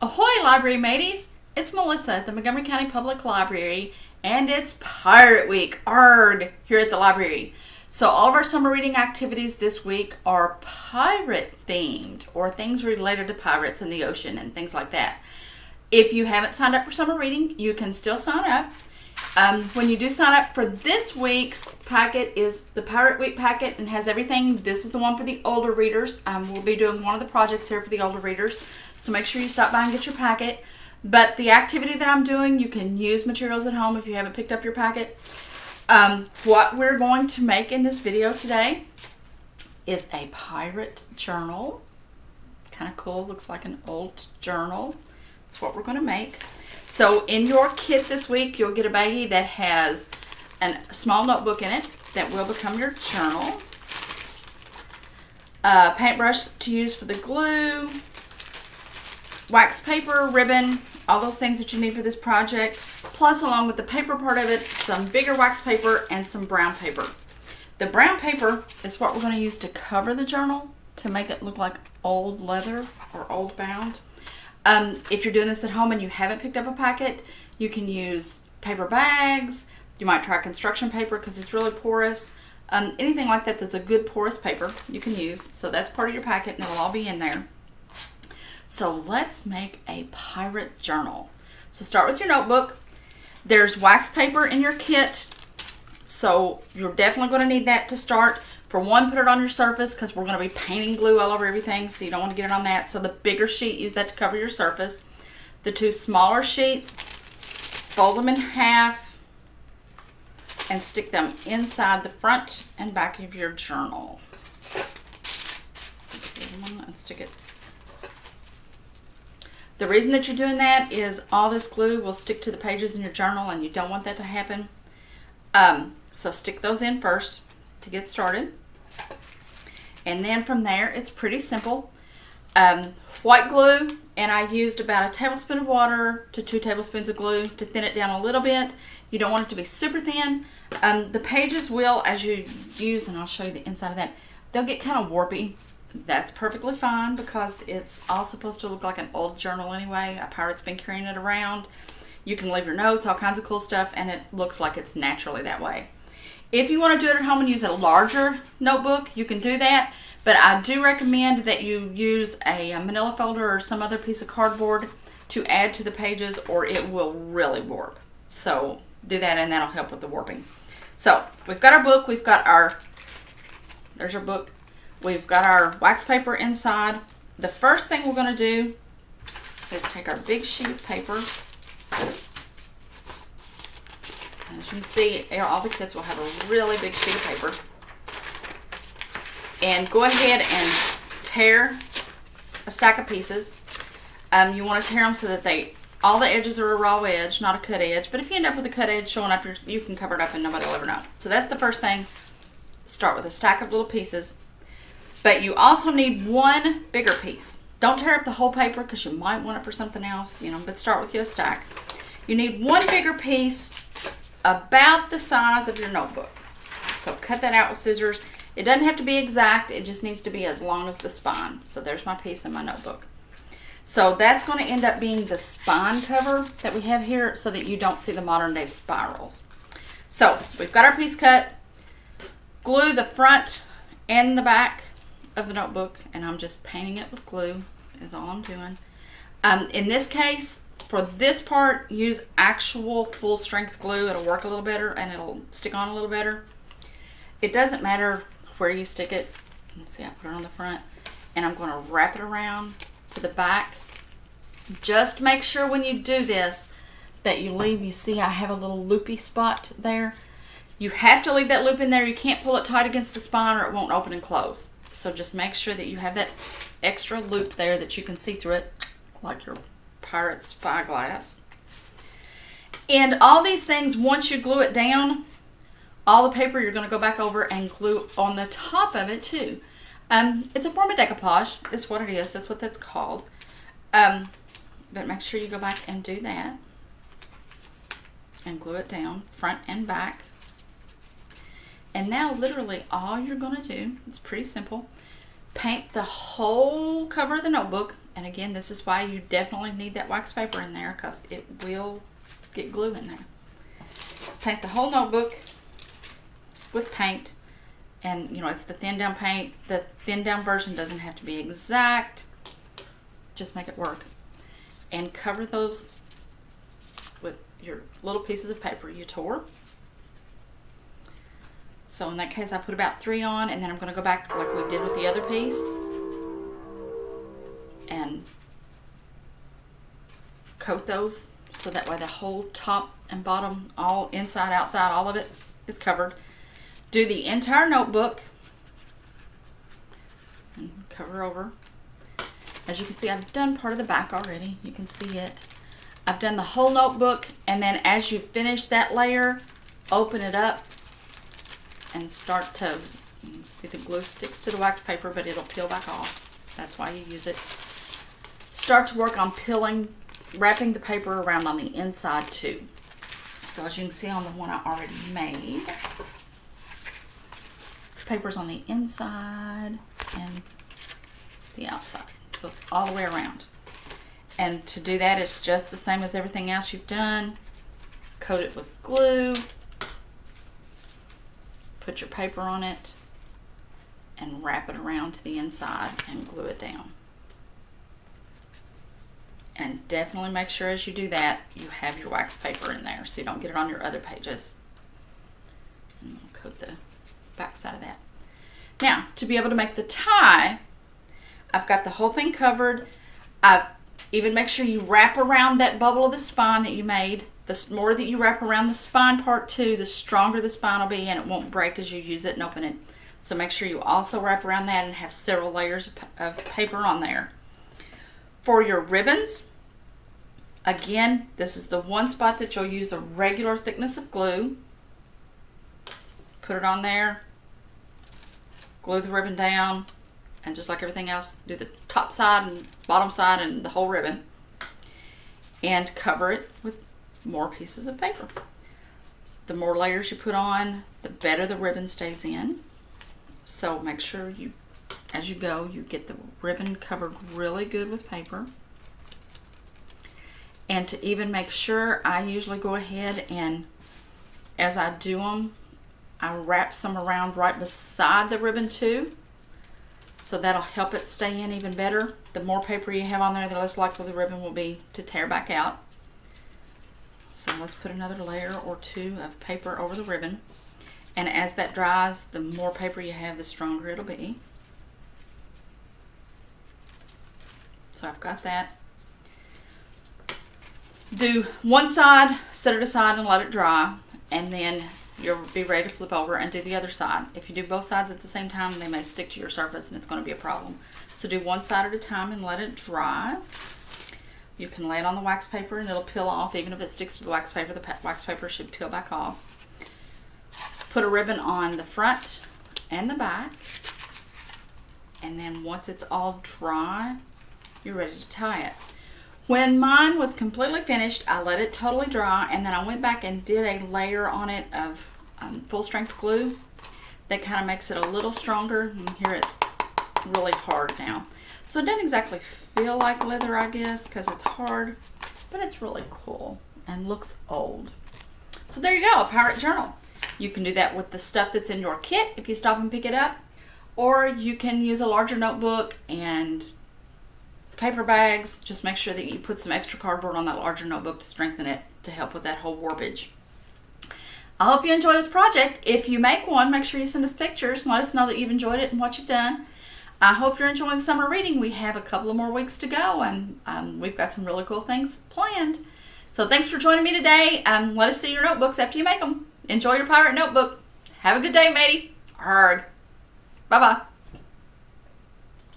Ahoy, library mateys! It's Melissa at the Montgomery County Public Library, and it's Pirate Week, ARG, here at the library. So all of our summer reading activities this week are pirate themed, or things related to pirates in the ocean and things like that. If you haven't signed up for summer reading, you can still sign up. When you do sign up for this week's packet is the Pirate Week packet and has everything. This is the one for the older readers. We'll be doing one of the projects here for the older readers. So make sure you stop by and get your packet. But the activity that I'm doing, you can use materials at home if you haven't picked up your packet. What we're going to make in this video today is a pirate journal. Kind of cool, looks like an old journal. That's what we're going to make. So in your kit this week, you'll get a baggie that has a small notebook in it that will become your journal. A paintbrush to use for the glue. Wax paper, ribbon, all those things that you need for this project. Plus, along with the paper part of it, some bigger wax paper and some brown paper. The brown paper is what we're going to use to cover the journal to make it look like old leather or old bound. If you're doing this at home and you haven't picked up a packet, you can use paper bags. You might try construction paper because it's really porous. Anything like that that's a good porous paper you can use. So that's part of your packet and it'll all be in there. So let's make a pirate journal. So start with your notebook. There's wax paper in your kit. So you're definitely going to need that to start. For one, put it on your surface because we're going to be painting glue all over everything, so you don't want to get it on that. So the bigger sheet, use that to cover your surface. The two smaller sheets, fold them in half and stick them inside the front and back of your journal. And stick it. The reason that you're doing that is all this glue will stick to the pages in your journal and you don't want that to happen. So stick those in first to get started. And then from there, it's pretty simple. White glue, and I used about a tablespoon of water to 2 tablespoons of glue to thin it down a little bit. You don't want it to be super thin. The pages will, as you use, and I'll show you the inside of that, they'll get kind of warpy. That's perfectly fine because it's all supposed to look like an old journal anyway. A pirate's been carrying it around. You can leave your notes, all kinds of cool stuff, and it looks like it's naturally that way. If you want to do it at home and use a larger notebook, you can do that. But I do recommend that you use a manila folder or some other piece of cardboard to add to the pages or it will really warp. So do that and that'll help with the warping. So we've got our book, there's our book. We've got our wax paper inside. The first thing we're going to do is take our big sheet of paper. As you can see, all the kits will have a really big sheet of paper. And go ahead and tear a stack of pieces. You want to tear them so that all the edges are a raw edge, not a cut edge. But if you end up with a cut edge showing up, you can cover it up and nobody will ever know. So that's the first thing. Start with a stack of little pieces. But you also need one bigger piece. Don't tear up the whole paper because you might want it for something else, but start with your stack. You need one bigger piece about the size of your notebook. So cut that out with scissors. It doesn't have to be exact, it just needs to be as long as the spine. So there's my piece in my notebook. So that's going to end up being the spine cover that we have here so that you don't see the modern day spirals. So we've got our piece cut. Glue the front and the back of the notebook, and I'm just painting it with glue is all I'm doing. In this case, for this part, use actual full strength glue. It'll work a little better and it'll stick on a little better. It doesn't matter where you stick it. Let's see, I put it on the front and I'm going to wrap it around to the back. Just make sure when you do this that you see I have a little loopy spot there. You have to leave that loop in there. You can't pull it tight against the spine or it won't open and close. So just make sure that you have that extra loop there that you can see through it like your pirate spyglass. And all these things, once you glue it down, all the paper you're going to go back over and glue on the top of it too. It's a form of decoupage is what it is. That's what that's called. But make sure you go back and do that and glue it down front and back. And now literally all you're going to do, it's pretty simple, paint the whole cover of the notebook And again, this is why you definitely need that wax paper in there, because it will get glue in there. Paint the whole notebook with paint. And, you know, it's the thin down paint. The thin down version doesn't have to be exact. Just make it work. And cover those with your little pieces of paper you tore. So in that case, I put about 3 on, and then I'm going to go back like we did with the other piece and coat those, so that way the whole top and bottom, all inside, outside, all of it is covered. Do the entire notebook and cover over. As you can see, I've done part of the back already. You can see it. I've done the whole notebook, and then as you finish that layer, open it up and start to, see the glue sticks to the wax paper, but it'll peel back off. That's why you use it. Start to work on peeling, wrapping the paper around on the inside too. So as you can see on the one I already made, paper's on the inside and the outside. So it's all the way around. And to do that, it's just the same as everything else you've done. Coat it with glue. Put your paper on it and wrap it around to the inside and glue it down. And definitely make sure as you do that, you have your wax paper in there so you don't get it on your other pages. And I'll coat the back side of that. Now, to be able to make the tie, I've got the whole thing covered. I even make sure you wrap around that bubble of the spine that you made. The more that you wrap around the spine part too, the stronger the spine will be, and it won't break as you use it and open it. So make sure you also wrap around that and have several layers of paper on there. For your ribbons, again, this is the one spot that you'll use a regular thickness of glue. Put it on there, glue the ribbon down, and just like everything else, do the top side and bottom side and the whole ribbon. And cover it with more pieces of paper. The more layers you put on, the better the ribbon stays in. So make sure you, as you go, you get the ribbon covered really good with paper. And to even make sure, I usually go ahead and, as I do them, I wrap some around right beside the ribbon too. So that'll help it stay in even better. The more paper you have on there, the less likely the ribbon will be to tear back out. So let's put another layer or 2 of paper over the ribbon. And as that dries, the more paper you have, the stronger it'll be. So I've got that. Do one side, set it aside and let it dry, and then you'll be ready to flip over and do the other side. If you do both sides at the same time, they may stick to your surface and it's going to be a problem. So do one side at a time and let it dry. You can lay it on the wax paper and it'll peel off. Even if it sticks to the wax paper, the wax paper should peel back off. Put a ribbon on the front and the back. And then once it's all dry, you're ready to tie it. When mine was completely finished, I let it totally dry, and then I went back and did a layer on it of full strength glue that kind of makes it a little stronger. And here it's really hard now. So it doesn't exactly feel like leather, I guess, because it's hard, but it's really cool and looks old. So there you go, a pirate journal. You can do that with the stuff that's in your kit if you stop and pick it up, or you can use a larger notebook and paper bags. Just make sure that you put some extra cardboard on that larger notebook to strengthen it to help with that whole warpage. I hope you enjoy this project. If you make one, make sure you send us pictures and let us know that you've enjoyed it and what you've done. I hope you're enjoying summer reading. We have a couple of more weeks to go, and we've got some really cool things planned. So thanks for joining me today. Let us see your notebooks after you make them. Enjoy your pirate notebook. Have a good day, matey. Arrgh. Bye-bye.